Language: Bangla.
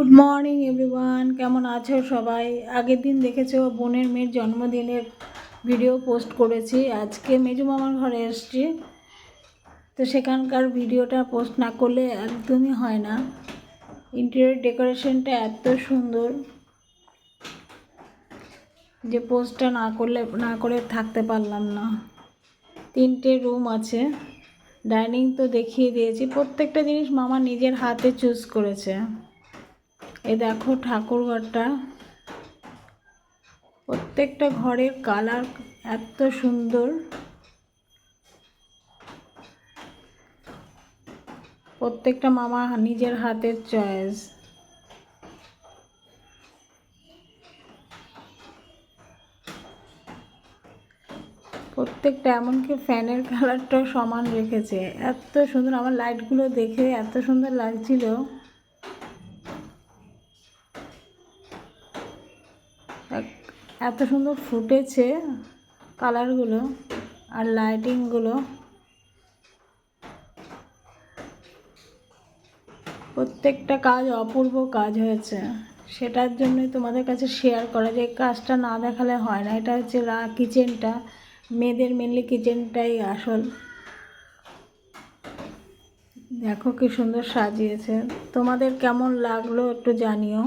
গুড মর্নিং এভরিওয়ান, কেমন আছো সবাই? আগের দিন দেখেছো বোনের মেয়ের জন্মদিনের ভিডিও পোস্ট করেছি। আজকে মেজু মামার ঘরে এসেছি, তো সেখানকার ভিডিওটা পোস্ট না করলে একদমই হয় না। ইন্টেরিয়র ডেকোরেশনটা এত সুন্দর যে পোস্টটা না করে থাকতে পারলাম না। 3টে রুম আছে, ডাইনিং তো দেখিয়ে দিয়েছি। প্রত্যেকটা জিনিস মামা নিজের হাতে চুজ করেছে। এই দেখো ঠাকুরঘরটা, প্রত্যেকটা ঘরের কালার এত সুন্দর, প্রত্যেকটা মামা নিজের হাতের চয়েস। প্রত্যেকটা, এমনকি ফ্যানের কালারটাও সমান রেখেছে। এত সুন্দর, আমার লাইটগুলো দেখে এত সুন্দর লাগছিল। এত সুন্দর ফুটেছে কালারগুলো আর লাইটিংগুলো। প্রত্যেকটা কাজ অপূর্ব কাজ হয়েছে, সেটার জন্যই তোমাদের কাছে শেয়ার করা, যে কাজটা না দেখালে হয় না। এটা হচ্ছে কিচেনটা, মেয়েদের মেনলি কিচেনটাই আসল। দেখো কি সুন্দর সাজিয়েছে। তোমাদের কেমন লাগলো একটু জানিও।